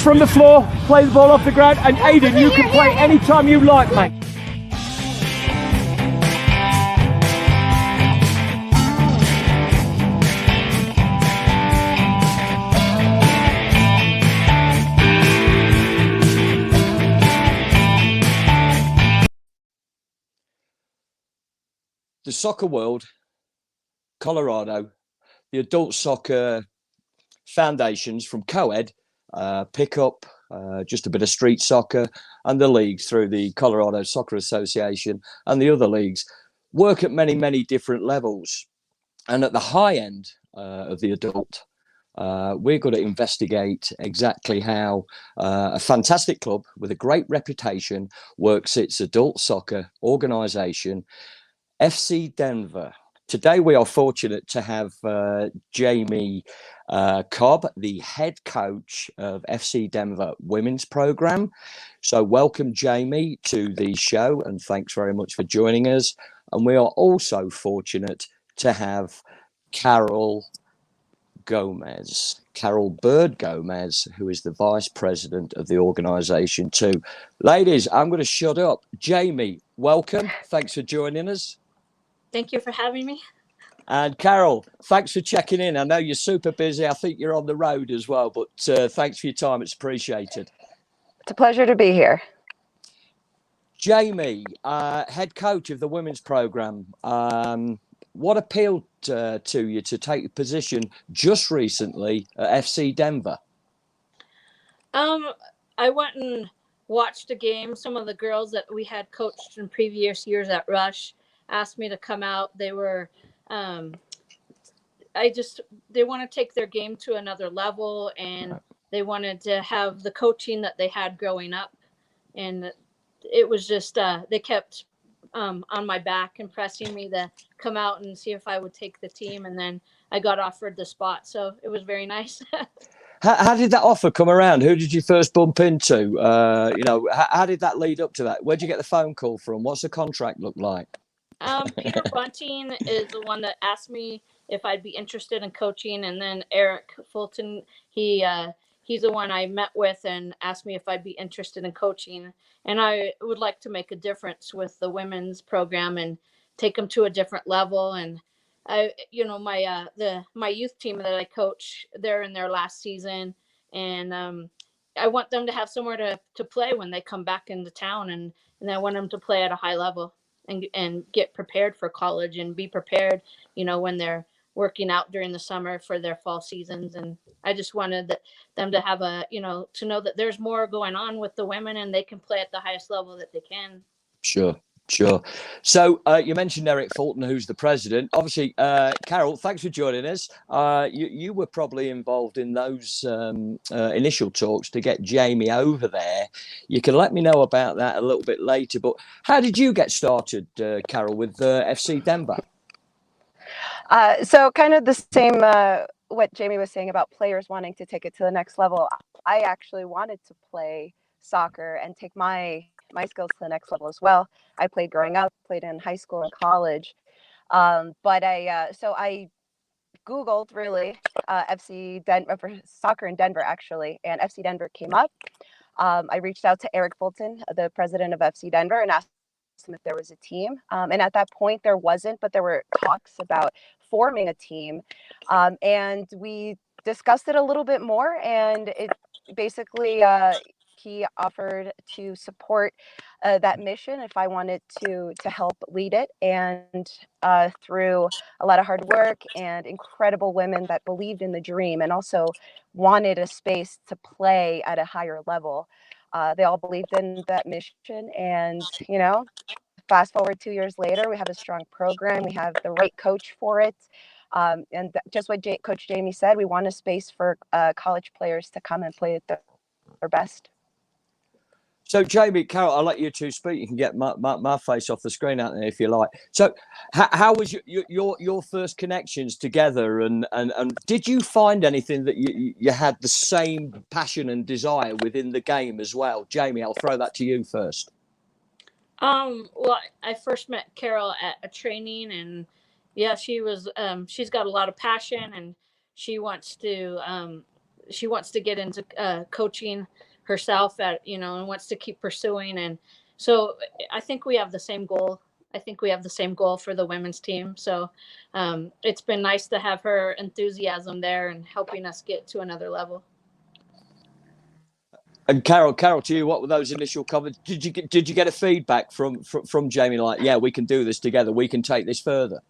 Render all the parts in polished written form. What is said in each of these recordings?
from the floor, play the ball off the ground, and Aiden, you can play anytime you like, mate. The soccer world, Colorado, the adult soccer foundations from co-ed, pick up just a bit of street soccer, and the leagues through the Colorado Soccer Association and the other leagues work at many, many different levels. And at the high end of the adult, we're going to investigate exactly how a fantastic club with a great reputation works its adult soccer organization, FC Denver. Today, we are fortunate to have Jamie Cobb, the head coach of FC Denver women's program. So welcome, Jamie, to the show, and thanks very much for joining us. And we are also fortunate to have Carol Bird Gomez, who is the vice president of the organization too. Ladies, I'm going to shut up. Jamie, welcome. Thanks for joining us. Thank you for having me. And Carol, thanks for checking in. I know you're super busy. I think you're on the road as well, but thanks for your time. It's appreciated. It's a pleasure to be here. Jamie, head coach of the women's program. What appealed to you to take the position just recently at FC Denver? I went and watched a game. Some of the girls that we had coached in previous years at Rush asked me to come out. They were, they want to take their game to another level, and they wanted to have the coaching that they had growing up. And it was just, they kept on my back and pressing me to come out and see if I would take the team. And then I got offered the spot. So it was very nice. How did that offer come around? Who did you first bump into? How did that lead up to that? Where'd you get the phone call from? What's the contract look like? Peter Bunting is the one that asked me if I'd be interested in coaching, and then Eric Fulton, he's the one I met with and asked me if I'd be interested in coaching. And I would like to make a difference with the women's program and take them to a different level. And my youth team that I coach, they're in their last season, and I want them to have somewhere to play when they come back into town, and I want them to play at a high level and get prepared for college and be prepared, when they're working out during the summer for their fall seasons. And I just wanted them to have to know that there's more going on with the women and they can play at the highest level that they can. Sure. So you mentioned Eric Fulton, who's the president. Obviously, Carol, thanks for joining us. You were probably involved in those initial talks to get Jamie over there. You can let me know about that a little bit later. But how did you get started, Carol, with FC Denver? So kind of the same what Jamie was saying about players wanting to take it to the next level. I actually wanted to play soccer and take my skills to the next level as well. I played growing up, played in high school and college. But I Googled really FC Denver for soccer in Denver actually, and FC Denver came up. I reached out to Eric Fulton, the president of FC Denver, and asked him if there was a team. And at that point there wasn't, but there were talks about forming a team. And we discussed it a little bit more, and it basically he offered to support that mission if I wanted to help lead it. And through a lot of hard work and incredible women that believed in the dream and also wanted a space to play at a higher level, they all believed in that mission. And, fast forward 2 years later, we have a strong program. We have the right coach for it. And just what Coach Jamie said, we want a space for college players to come and play at their best. So, Jamie, Carol, I'll let you two speak. You can get my face off the screen out there if you like. So, how was your first connections together, and did you find anything that you had the same passion and desire within the game as well? Jamie, I'll throw that to you first. Well, I first met Carol at a training, and yeah, she's got a lot of passion, and she wants to she wants to get into coaching herself and wants to keep pursuing. And so I think we have the same goal. I think we have the same goal for the women's team. So it's been nice to have her enthusiasm there and helping us get to another level. And Carol, to you, what were those initial comments? Did you get a feedback from Jamie like, yeah, we can do this together, we can take this further?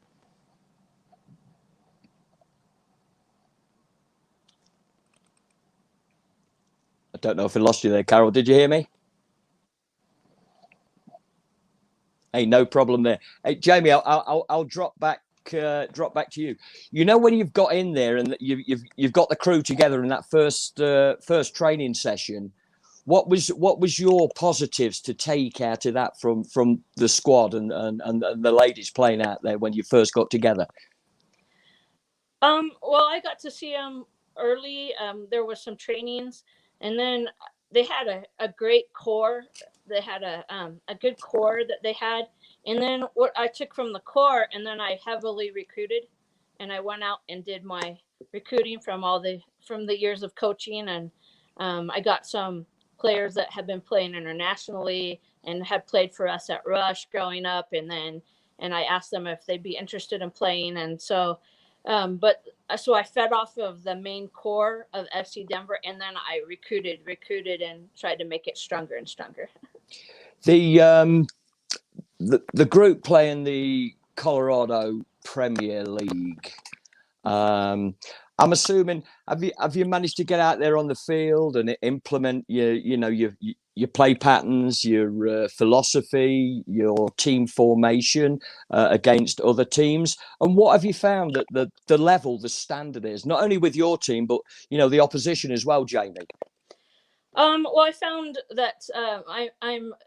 I don't know if I lost you there, Carol. Did you hear me? Hey, no problem there. Hey, Jamie, I'll drop back to you. You know, when you've got in there and you've got the crew together in that first training session, what was your positives to take out of that from the squad and the ladies playing out there when you first got together? Well, I got to see them early. There was some trainings, and then they had a great core. They had a good core that they had. And then what I took from the core, and then I heavily recruited, and I went out and did my recruiting from the years of coaching. And I got some players that had been playing internationally and had played for us at Rush growing up. And I asked them if they'd be interested in playing. And so, so I fed off of the main core of FC Denver, and then I recruited and tried to make it stronger and stronger. The group playing the Colorado Premier League. I'm assuming have you managed to get out there on the field and implement your play patterns, your philosophy, your team formation against other teams? And what have you found that the level, the standard is, not only with your team, but the opposition as well, Jamie? Well, I found that I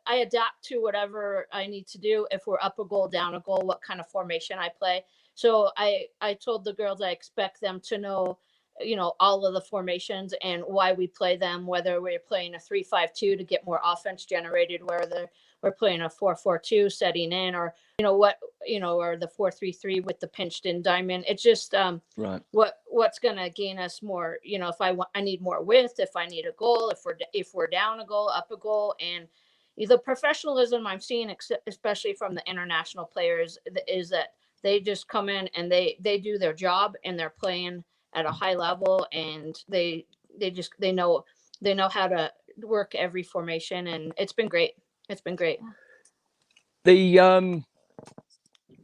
adapt to whatever I need to do. If we're up a goal, down a goal, what kind of formation I play. So I told the girls I expect them to know, all of the formations and why we play them, whether we're playing a 3-5-2 to get more offense generated, whether we're playing a 4-4-2 setting in, or or the 4-3-3 with the pinched in diamond. It's just right. What's going to gain us more, if I need more width, if I need a goal, if we're down a goal, up a goal. And the professionalism I'm seeing, especially from the international players, is that they just come in and they do their job, and they're playing at a high level, and they know how to work every formation, and it's been great. The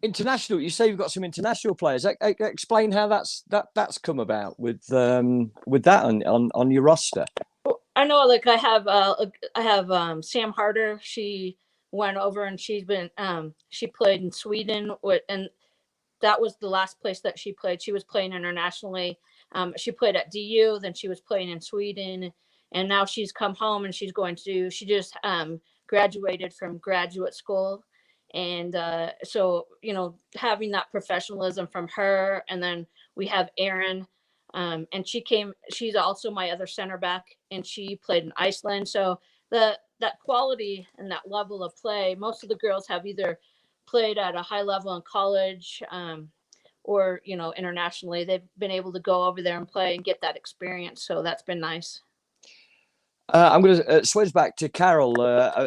international, you say you've got some international players. Explain how that's come about with that on your roster. I know, like I have Sam Harder. She went over and she played in Sweden, and that was the last place that she played. She was playing internationally. She played at DU, then she was playing in Sweden, and now she's come home and she just graduated from graduate school. And so, having that professionalism from her. And then we have Erin, and she's also my other center back, and she played in Iceland. So that quality and that level of play, most of the girls have either played at a high level in college, or internationally. They've been able to go over there and play and get that experience. So that's been nice. I'm going to switch back to Carol.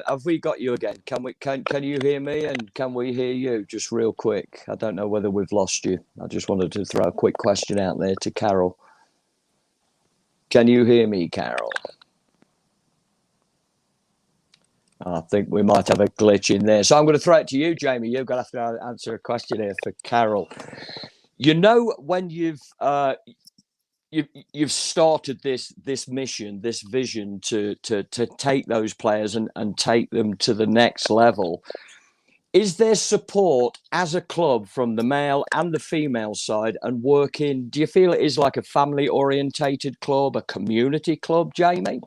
Have we got you again? Can you hear me, and can we hear you? Just real quick. I don't know whether we've lost you. I just wanted to throw a quick question out there to Carol. Can you hear me, Carol? I think we might have a glitch in there. So I'm going to throw it to you, Jamie. You're going to have to answer a question here for Carol. When you've started this mission, this vision to take those players and take them to the next level, is there support as a club from the male and the female side and working? Do you feel it is like a family orientated club, a community club, Jamie?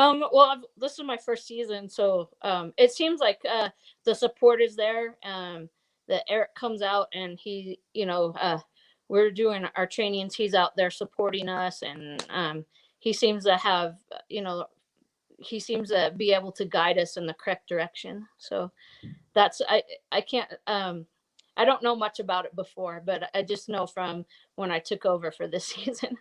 Well, this is my first season, so it seems like the support is there. That Eric comes out and he, we're doing our trainings. He's out there supporting us, and he seems to have, he seems to be able to guide us in the correct direction. So that's I can't I don't know much about it before, but I just know from when I took over for this season.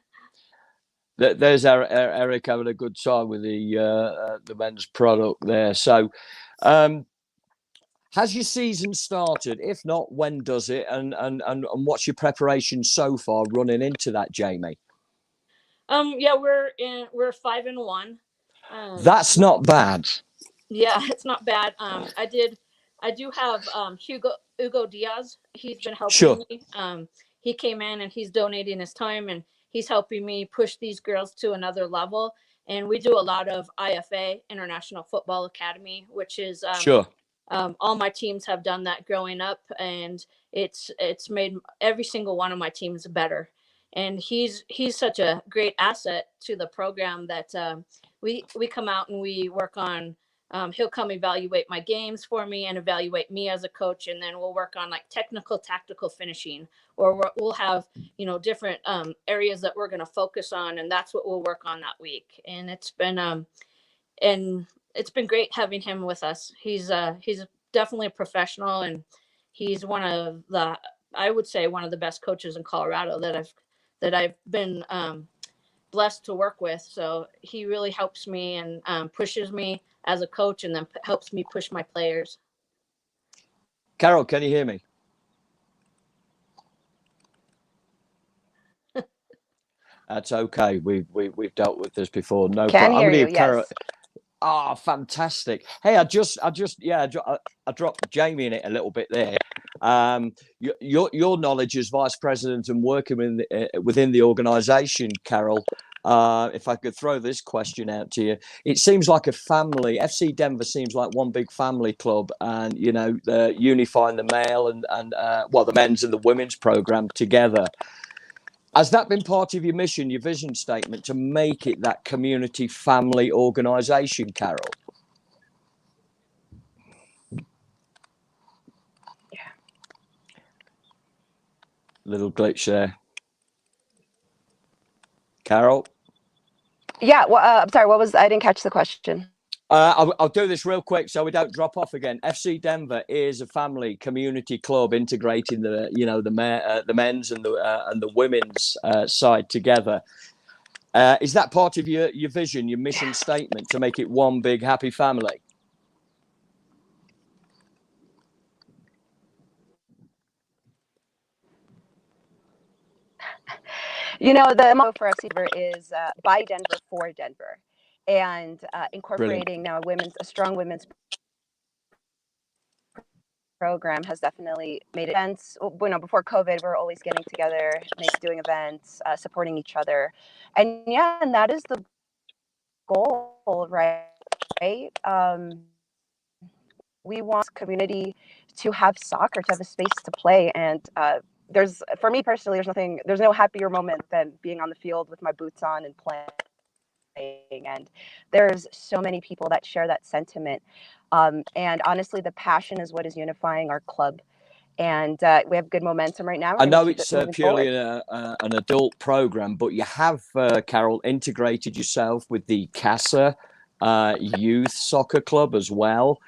There's Eric having a good time with the men's product there. So, has your season started? If not, when does it? And what's your preparation so far running into that, Jamie? Yeah, we're 5-1. That's not bad. Yeah, it's not bad. I do have Hugo Diaz. He's been Sure. helping me. He came in and he's donating his time and he's helping me push these girls to another level. And we do a lot of IFA, International Football Academy, which is Sure. all my teams have done that growing up, and it's made every single one of my teams better. And he's such a great asset to the program that we come out and we work on. He'll come evaluate my games for me and evaluate me as a coach, and then we'll work on like technical, tactical finishing, or we'll have different areas that we're going to focus on, and that's what we'll work on that week. And it's been great having him with us. He's definitely a professional, and he's one of the I would say one of the best coaches in Colorado that I've been blessed to work with. So he really helps me and pushes me as a coach, and then helps me push my players. Carol, can you hear me? That's okay. We've dealt with this before. No Can problem. hear you, Carol. yes. Oh, fantastic. Hey, I dropped Jamie in it a little bit there. Your knowledge as vice president and working within the organisation, Carol, if I could throw this question out to you, it seems like a family. FC Denver seems like one big family club, and unifying the male and the men's and the women's program together. Has that been part of your mission, your vision statement, to make it that community family organisation, Carol? Yeah. Little glitch there. Carol? Yeah, well, I'm sorry, I didn't catch the question. I'll do this real quick so we don't drop off again. FC Denver is a family community club integrating the men's and the women's side together. Is that part of your vision, your mission statement, to make it one big happy family? The motto for FC Denver is by Denver for Denver, and incorporating now a strong women's program has definitely made events. Before COVID, we were always getting together, doing events, supporting each other, and that is the goal, right? We want community to have soccer, to have a space to play, and for me personally, there's no happier moment than being on the field with my boots on and playing. And there's so many people that share that sentiment. And honestly, the passion is what is unifying our club. And we have good momentum right now. I know it's purely an adult program, but you have, Carol, integrated yourself with the CASA youth soccer club as well.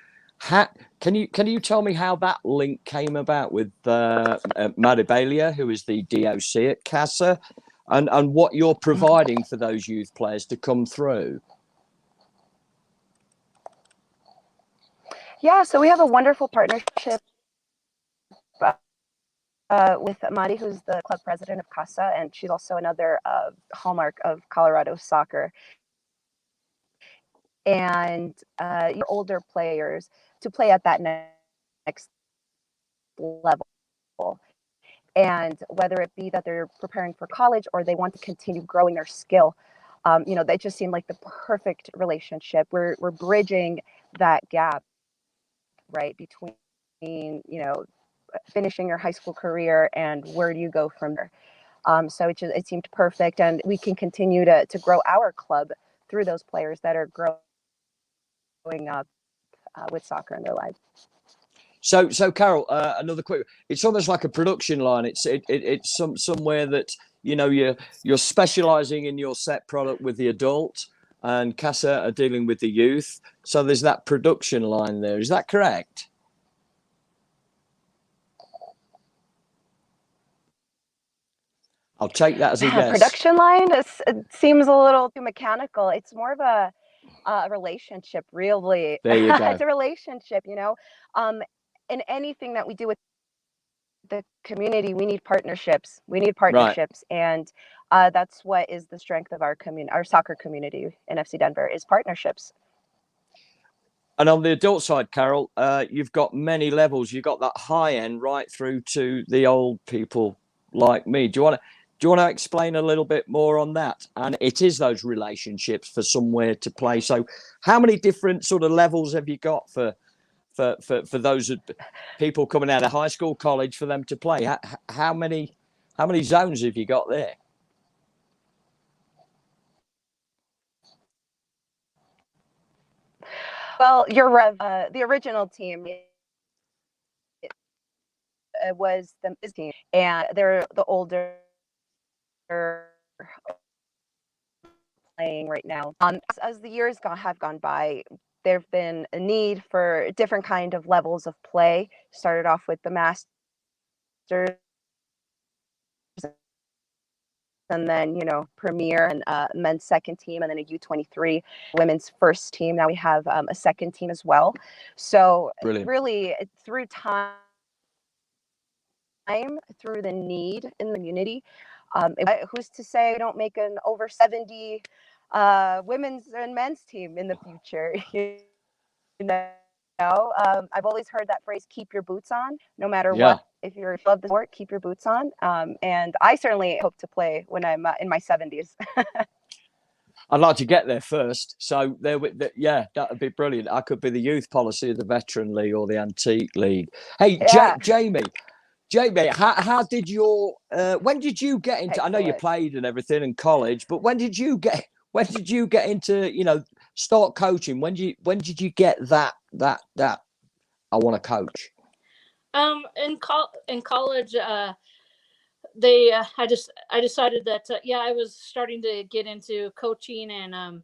Can you tell me how that link came about with Maribelia, who is the DOC at CASA, and what you're providing for those youth players to come through? Yeah, so we have a wonderful partnership with Mari, who's the club president of CASA, and she's also another hallmark of Colorado soccer. And your older players to play at that next level. And whether it be that they're preparing for college or they want to continue growing their skill, they just seem like the perfect relationship. We're bridging that gap, right, between finishing your high school career and where do you go from there. So it seemed perfect, and we can continue to grow our club through those players that are growing up with soccer in their lives. So Carol, another quick. It's almost like a production line. It's somewhere that you're specialising in your set product with the adult, and CASA are dealing with the youth. So there's that production line there. Is that correct? I'll take that as a yes. Production line it seems a little too mechanical. It's more of a relationship, really. There you go. It's a relationship, you know. In anything that we do with the community, we need partnerships. And that's what is the strength of our soccer community in FC Denver is partnerships. And on the adult side, Carol, you've got many levels. You've got that high end right through to the old people like me. Do you want to explain a little bit more on that? And it is those relationships for somewhere to play. So how many different sort of levels have you got for those people coming out of high school, college, for them to play? How many zones have you got there? Well, you're right. The original team was the team, and they're the older playing right now. As the years have gone by, there've been a need for different kind of levels of play. Started off with the Masters, and then, you know, Premier and men's second team, and then a U23 women's first team. Now we have a second team as well. So Brilliant. Really, through time, through the need in the community, who's to say we don't make an over 70 women's and men's team in the future? You know, I've always heard that phrase, keep your boots on, no matter what. If you love the sport, keep your boots on. And I certainly hope to play when I'm in my 70s. I'd like to get there first. So that would be brilliant. I could be the youth policy of the Veteran League or the Antique League. Hey, yeah. Jamie, how did your when did you get into? Excellent. I know you played and everything in college, but when did you get into, you know, start coaching? When did you get that I want to coach? In college, I decided that I was starting to get into coaching, and I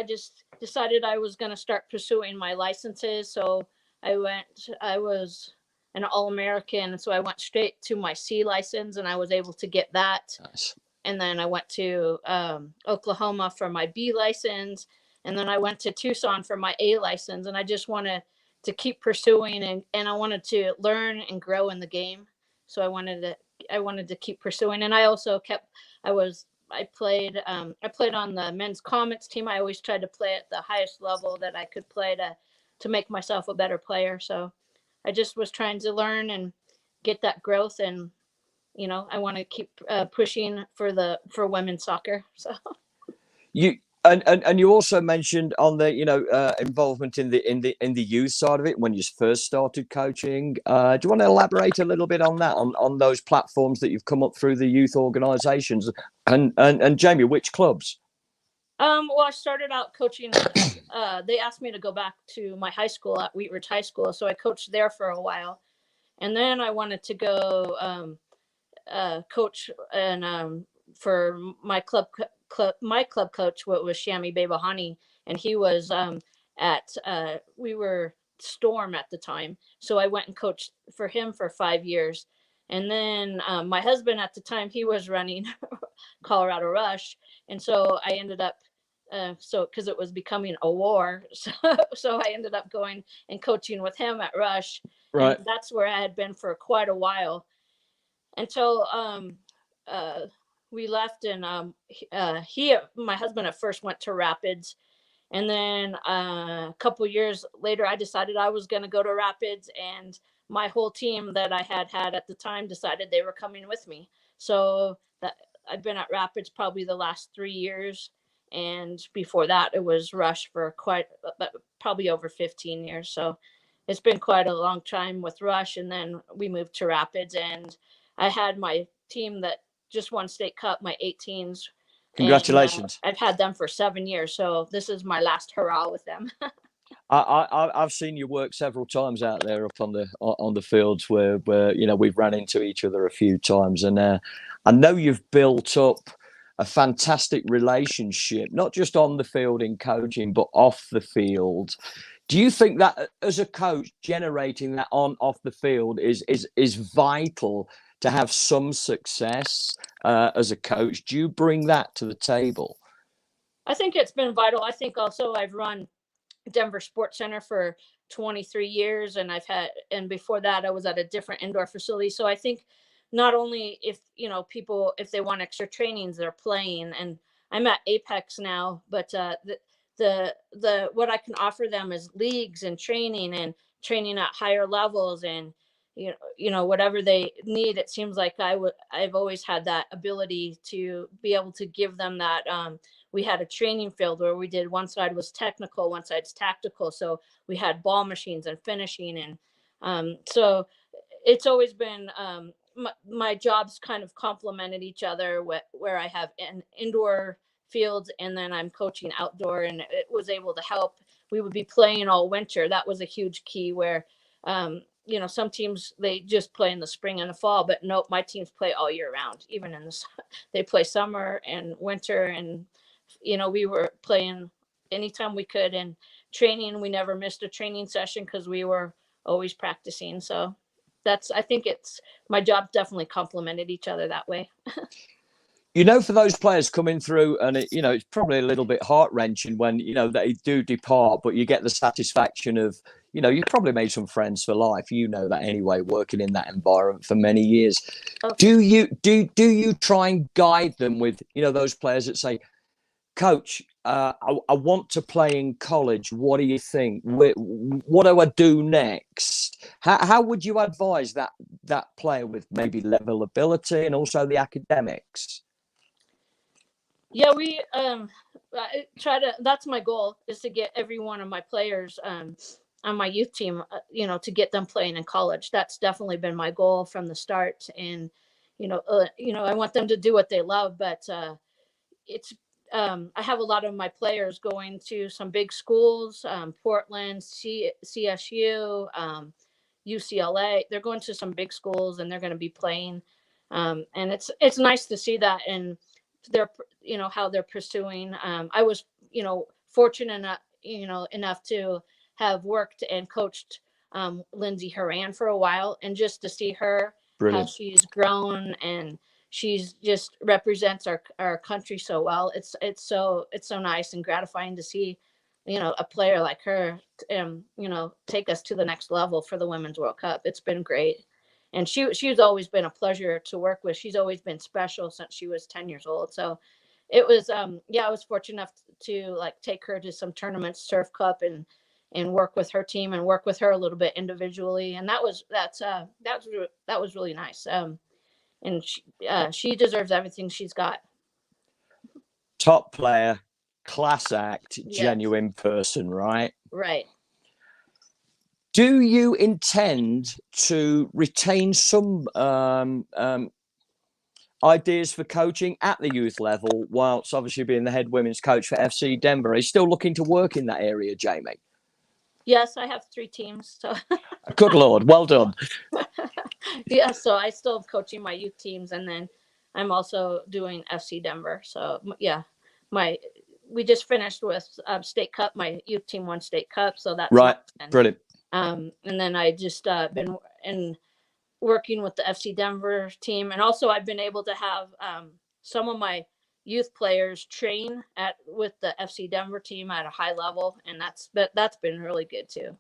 just decided I was going to start pursuing my licenses. So I was an All-American, so I went straight to my C license, and I was able to get that. Nice. And then I went to Oklahoma for my B license, and then I went to Tucson for my A license. And I just wanted to keep pursuing, and I wanted to learn and grow in the game. So I wanted to keep pursuing. And I also I played on the men's Comets team. I always tried to play at the highest level that I could play to make myself a better player. So I just was trying to learn and get that growth, and you know, I want to keep pushing for women's soccer. So you and you also mentioned on the involvement in the youth side of it when you first started coaching. Do you want to elaborate a little bit on that, on those platforms that you've come up through the youth organisations, and Jamie, which clubs? Well, I started out coaching. They asked me to go back to my high school at Wheat Ridge High School, so I coached there for a while, and then I wanted to go coach and for my club coach, what was Shami Babahani, and he was we were Storm at the time, so I went and coached for him for 5 years. And then my husband at the time, he was running Colorado Rush, and so I ended up because it was becoming a war, so I ended up going and coaching with him at Rush. Right. And that's where I had been for quite a while until we left, and my husband at first went to Rapids, and then a couple years later I decided I was going to go to Rapids, and my whole team that I had at the time decided they were coming with me. So that I've been at Rapids probably the last 3 years, and before that it was Rush for probably over 15 years. So it's been quite a long time with Rush, and then we moved to Rapids, and I had my team that just won state cup, my 18s. Congratulations. And, I've had them for 7 years, so this is my last hurrah with them. I've seen you work several times out there up on the fields where we've run into each other a few times, and I know you've built up a fantastic relationship, not just on the field in coaching, but off the field. Do you think that as a coach, generating that off the field is vital to have some success as a coach? Do you bring that to the table? I think it's been vital. I think also I've run Denver Sports Center for 23 years, and and before that I was at a different indoor facility. So I think not only if, people, if they want extra trainings, they're playing, and I'm at Apex now, but the what I can offer them is leagues and training at higher levels, and whatever they need. It seems like I've always had that ability to be able to give them that. We had a training field where we did, one side was technical, one side's tactical. So we had ball machines and finishing. And so it's always been, my jobs kind of complemented each other, where I have an indoor fields and then I'm coaching outdoor, and it was able to help. We would be playing all winter. That was a huge key where, some teams, they just play in the spring and the fall, but nope, my teams play all year round, even in the, they play summer and winter. And we were playing anytime we could, and training. We never missed a training session because we were always practicing. So I think my job definitely complemented each other that way. For those players coming through, and it's probably a little bit heart wrenching when, they do depart, but you get the satisfaction of, you probably made some friends for life. That anyway, working in that environment for many years. Okay. Do you try and guide them with, those players that say, Coach, I want to play in college. What do you think? What do I do next? How would you advise that player with maybe level ability and also the academics? Yeah, we I try to. That's my goal, is to get every one of my players on my youth team, to get them playing in college. That's definitely been my goal from the start. And I want them to do what they love, but it's I have a lot of my players going to some big schools, Portland, CSU, UCLA. They're going to some big schools, and they're going to be playing. And it's nice to see that, and they're, how they're pursuing. I was, fortunate enough to have worked and coached Lindsey Horan for a while, and just to see her, Brilliant. how she's grown, and she's just represents our country so well. It's so nice and gratifying to see, a player like her, take us to the next level for the Women's World Cup. It's been great. And she's always been a pleasure to work with. She's always been special since she was 10 years old. So it was, I was fortunate enough to take her to some tournaments, Surf Cup, and work with her team and work with her a little bit individually. And that was really nice. And she deserves everything she's got. Top player, class act, Yes. Genuine person, right? Right. Do you intend to retain some ideas for coaching at the youth level, whilst obviously being the head women's coach for FC Denver? Are you still looking to work in that area, Jamie? Yes, I have 3 teams. So good Lord, well done. Yeah, so I still am coaching my youth teams, and then I'm also doing FC Denver. So yeah, we just finished with state cup. My youth team won state cup, so that's right. Nice. Brilliant. And then I just been working with the FC Denver team, and also I've been able to have some of my youth players train with the FC Denver team at a high level, and that's been really good too.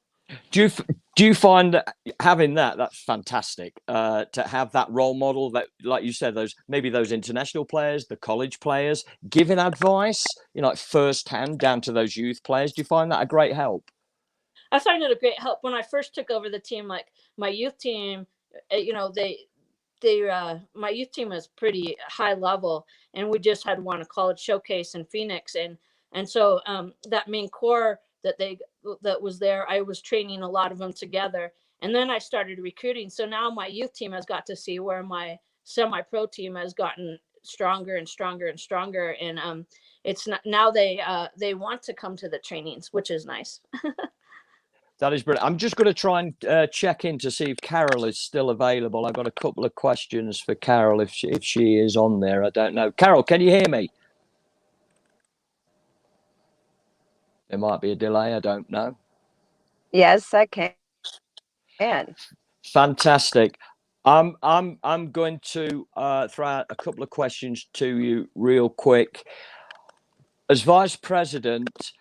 Do you find that having that's fantastic, to have that role model, that, like you said, those international players, the college players, giving advice, firsthand down to those youth players? Do you find that a great help? I find it a great help. When I first took over the team, like my youth team, my youth team is pretty high level, and we just had won a college showcase in Phoenix, and so that main core that was there, I was training a lot of them together, and then I started recruiting. So now my youth team has got to see where my semi-pro team has gotten stronger and stronger and stronger, and it's not, now they want to come to the trainings, which is nice. That is brilliant. I'm just going to try and check in to see if Carol is still available. I've got a couple of questions for Carol if she is on there. I don't know. Carol, can you hear me? There might be a delay. I don't know. Yes, I can. Fantastic. I'm going to throw out a couple of questions to you real quick. As vice president,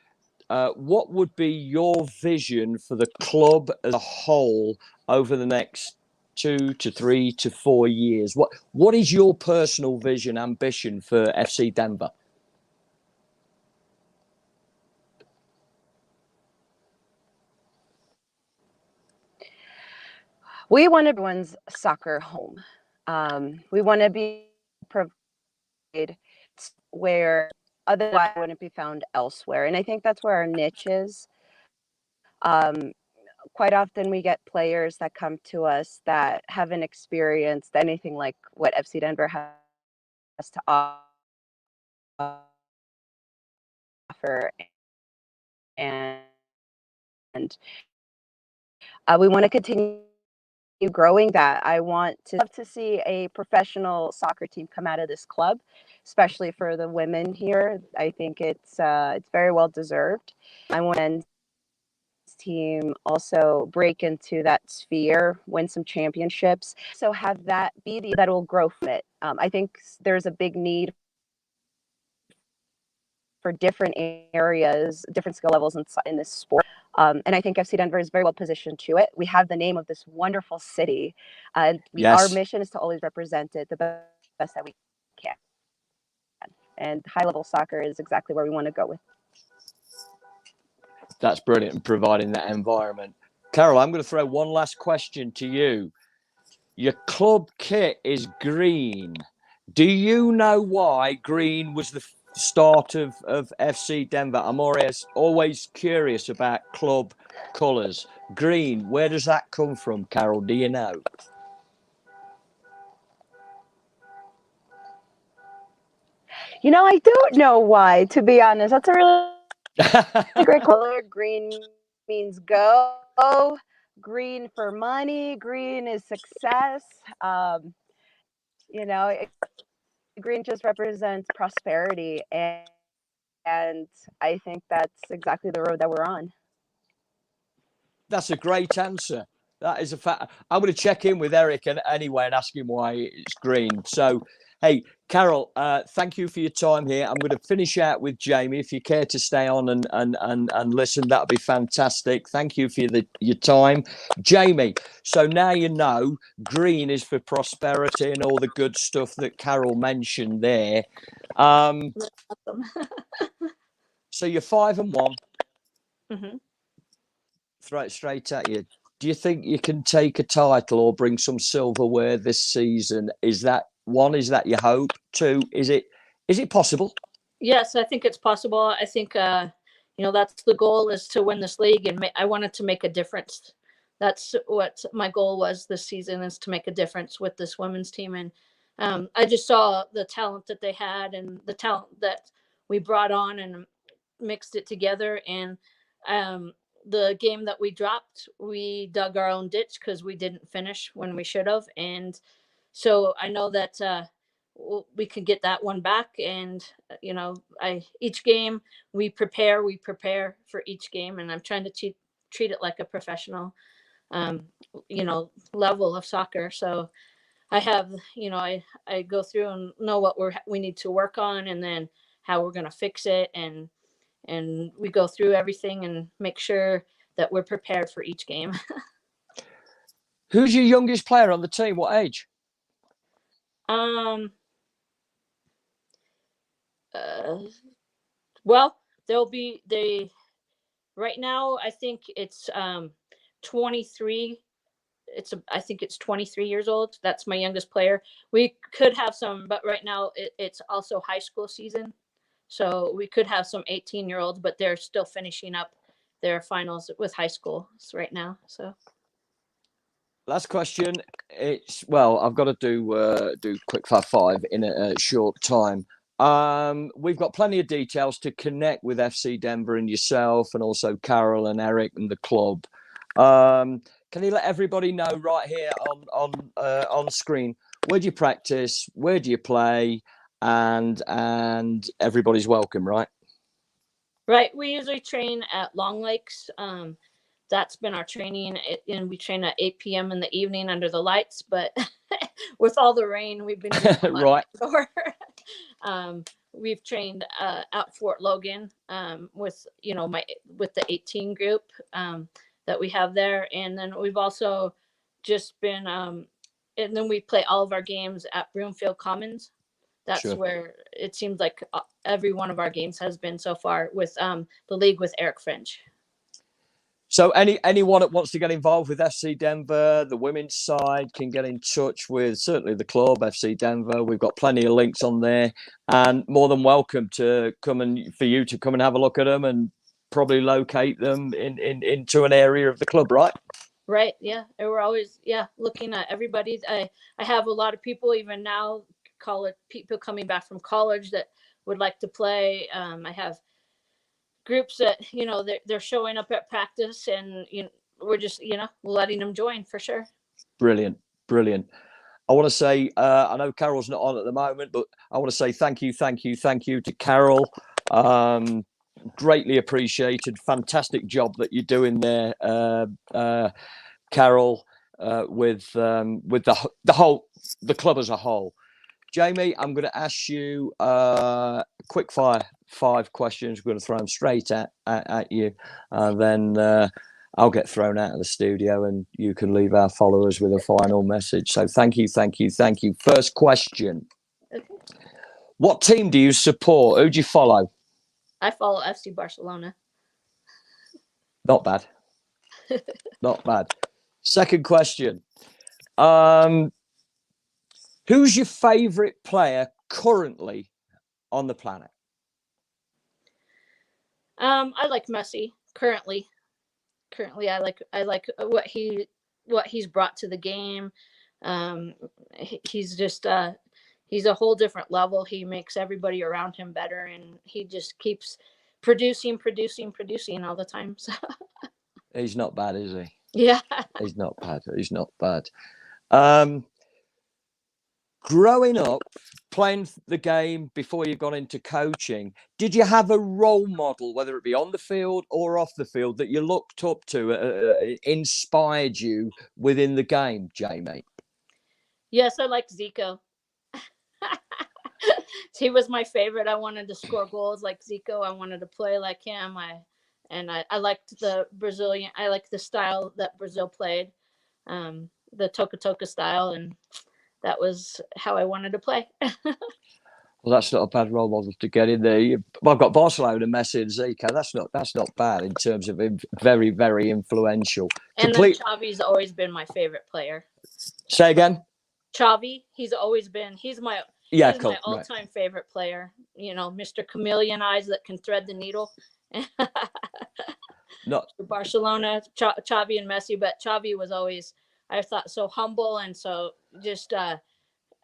what would be your vision for the club as a whole over the next 2 to 3 to 4 years? What is your personal vision, ambition for FC Denver? We want everyone's soccer home. We want to be provided where otherwise wouldn't be found elsewhere. And I think that's where our niche is. Quite often we get players that come to us that haven't experienced anything like what FC Denver has to offer. And we want to continue growing that. I want to love to see a professional soccer team come out of this club, especially for the women here. I think it's very well deserved. I want men's team also break into that sphere, win some championships, so have that be that will grow from it. I think there's a big need for different areas, different skill levels in this sport. And I think FC Denver is very well positioned to it. We have the name of this wonderful city. And our mission is to always represent it the best that we can. And high-level soccer is exactly where we want to go with. That's brilliant, providing that environment. Carol, I'm going to throw one last question to you. Your club kit is green. Do you know why green was the start of FC Denver? I'm always curious about club colours. Green, where does that come from, Carol? Do you know? I don't know why, to be honest. That's a really great color. Green means go. Green for money. Green is success. Green just represents prosperity, and I think that's exactly the road that we're on. That's a great answer. That is a fact. I'm going to check in with Eric anyway and ask him why it's green. So, hey, Carol, thank you for your time here. I'm going to finish out with Jamie. If you care to stay on and listen, that would be fantastic. Thank you for your time. Jamie, so now you know green is for prosperity and all the good stuff that Carol mentioned there. Awesome. So you're 5-1. Mm-hmm. Throw it straight at you. Do you think you can take a title or bring some silverware this season? Is that your hope? 2, is it possible? Yes, I think it's possible. I think that's the goal, is to win this league, and I wanted to make a difference. That's what my goal was this season, is to make a difference with this women's team. And I just saw the talent that they had and the talent that we brought on and mixed it together. And the game that we dropped, we dug our own ditch because we didn't finish when we should have. And so I know that we can get that one back. And each game we prepare for each game, and I'm trying to treat it like a professional level of soccer. So I have, I go through and know what we need to work on, and then how we're going to fix it, and we go through everything and make sure that we're prepared for each game. Who's your youngest player on the team? What age? Well, right now, I think it's 23. I think it's 23 years old. That's my youngest player. We could have some, but right now it's also high school season. So we could have some 18-year-olds, but they're still finishing up their finals with high school right now. So last question. I've got to do quick five in a short time. We've got plenty of details to connect with FC Denver and yourself, and also Carol and Eric and the club. Can you let everybody know right here on screen, where do you practice, where do you play, and everybody's welcome, right? Right. We usually train at Long Lakes. that's been our training. And we train at 8 p.m. in the evening under the lights, but with all the rain, we've been doing a lot Right. outdoor. We've trained at Fort Logan with with the 18 group that we have there, and then we've also just been and then we play all of our games at Broomfield Commons. That's Sure. where it seems like every one of our games has been so far with the league with Eric Fringe. So anyone that wants to get involved with FC Denver, the women's side, can get in touch with certainly the club, FC Denver. We've got plenty of links on there, and more than welcome to for you to come and have a look at them and probably locate them into an area of the club, right? Right. Yeah. And we're always, looking at everybody. I have a lot of people even now, people coming back from college that would like to play. I have groups that, they're showing up at practice, and, we're just, letting them join for sure. Brilliant. Brilliant. I want to say, I know Carol's not on at the moment, but I want to say thank you to Carol. Greatly appreciated. Fantastic job that you're doing there, Carol, with the club as a whole. Jamie, I'm going to ask you quick fire 5 questions. We're going to throw them straight at you, and then I'll get thrown out of the studio, and you can leave our followers with a final message. So thank you. First question. Okay. What team do you support? Who do you follow? I follow FC Barcelona. Not bad. Not bad. Second question. Who's your favourite player currently on the planet? I like Messi currently. I like what he's brought to the game. He's just he's a whole different level. He makes everybody around him better, and he just keeps producing all the time. So He's not bad, is he? Yeah. He's not bad. Growing up, playing the game before you got into coaching, did you have a role model, whether it be on the field or off the field, that you looked up to, inspired you within the game, Jamie? Yes, I like Zico. He was my favorite. I wanted to score goals like Zico. I wanted to play like him. I liked the Brazilian. I liked the style that Brazil played, the toca style, and that was how I wanted to play. Well, that's not a bad role model to get in there. I've got Barcelona, Messi, and Zico. That's not bad in terms of very, very influential. And then Xavi's always been my favorite player. Say again. Xavi, he's my all-time favorite player. Mr. Chameleon eyes that can thread the needle. Not Barcelona, Xavi and Messi, but Xavi was always, I thought, so humble, and so just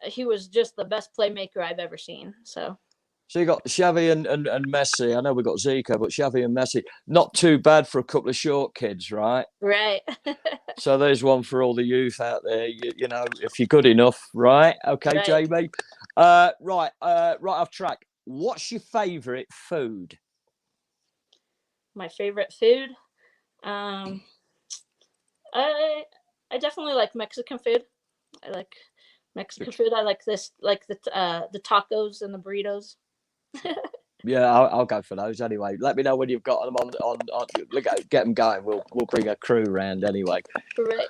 he was just the best playmaker I've ever seen. So you got Xavi and Messi. I know we got Zico, but Xavi and Messi, not too bad for a couple of short kids, right? Right. So there's one for all the youth out there. You know, if you're good enough, right? Okay, right. Jamie. Right off track. What's your favourite food? My favorite food, I definitely like Mexican food. I like Mexican food. I like the tacos and the burritos. Yeah, I'll go for those anyway. Let me know when you've got them on get them going. We'll bring a crew around anyway. Right.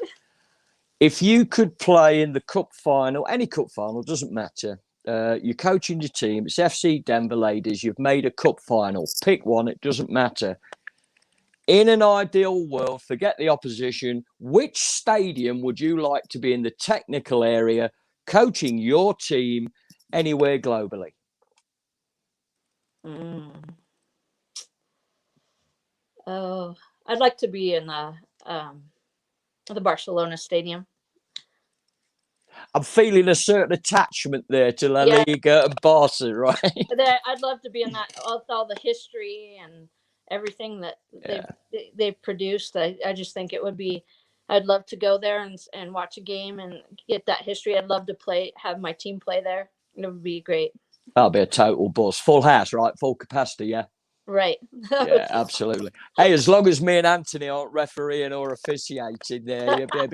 If you could play in the cup final, any cup final, doesn't matter. You're coaching your team. It's FC Denver ladies. You've made a cup final. Pick one. It doesn't matter. In an ideal world, forget the opposition. Which stadium would you like to be in the technical area, coaching your team anywhere globally? Oh, I'd like to be in the Barcelona stadium. I'm feeling a certain attachment there to La Liga and Barca, right? I'd love to be in that, all the history and everything that they've produced. I just think it would be, I'd love to go there and watch a game and get that history. I'd love to have my team play there. It would be great. That'll be a total buzz. Full house, right? Full capacity, yeah? Right. Yeah, absolutely. Hey, as long as me and Anthony aren't refereeing or officiating there, it'd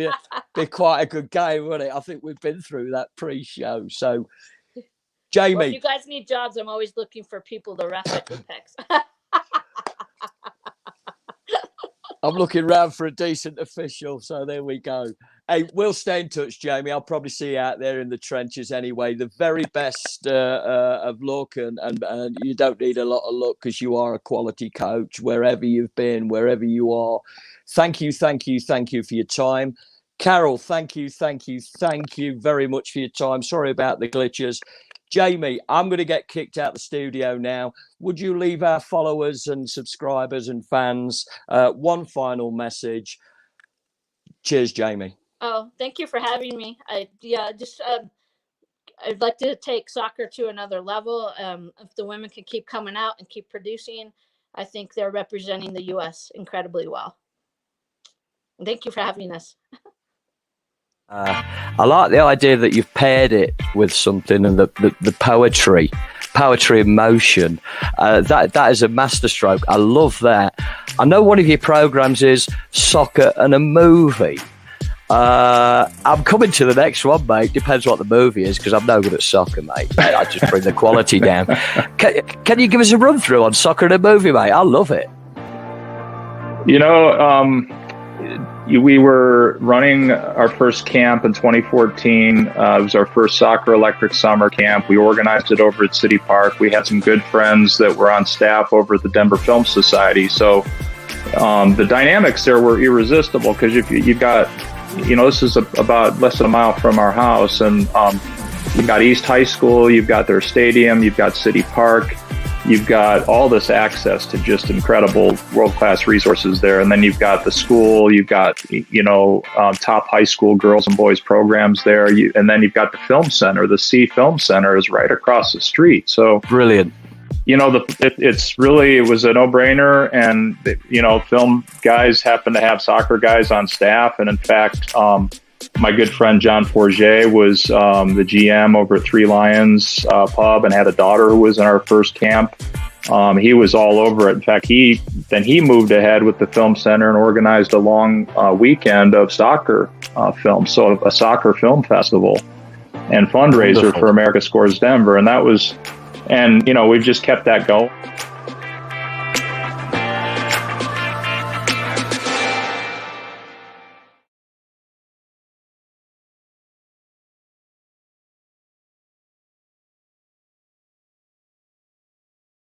be quite a good game, wouldn't it? I think we've been through that pre-show. So, Jamie. Well, if you guys need jobs, I'm always looking for people to ref at Apex. I'm looking round for a decent official, so there we go. Hey, we'll stay in touch, Jamie. I'll probably see you out there in the trenches anyway. The very best of luck, and you don't need a lot of luck because you are a quality coach wherever you've been, wherever you are. Thank you for your time. Carol, thank you very much for your time. Sorry about the glitches. Jamie, I'm going to get kicked out the studio now. Would you leave our followers and subscribers and fans one final message? Cheers, Jamie. Oh, thank you for having me. I'd like to take soccer to another level. If the women can keep coming out and keep producing, I think they're representing the U.S. incredibly well. And thank you for having us. I like the idea that you've paired it with something, and the poetry in motion. That is a masterstroke. I love that. I know one of your programs is soccer and a movie. I'm coming to the next one, mate. Depends what the movie is, because I'm no good at soccer, mate. I just bring the quality down. Can you give us a run through on soccer and a movie, mate? I love it. We were running our first camp in 2014. It was our first soccer electric summer camp. We organized it over at City Park. We had some good friends that were on staff over at the Denver Film Society. So the dynamics there were irresistible, because you've got, this is about less than a mile from our house, and you've got East High School, you've got their stadium, you've got City Park. You've got all this access to just incredible world-class resources there. And then you've got the school, you've got, top high school girls and boys programs there. And then you've got the film center. The C Film Center is right across the street. So brilliant. It was a no-brainer. And, film guys happen to have soccer guys on staff. And in fact, my good friend John Forget was the GM over at Three Lions pub, and had a daughter who was in our first camp. He was all over it. In fact, he moved ahead with the film center and organized a long weekend of soccer films, so a soccer film festival and fundraiser for America Scores Denver. And we've just kept that going.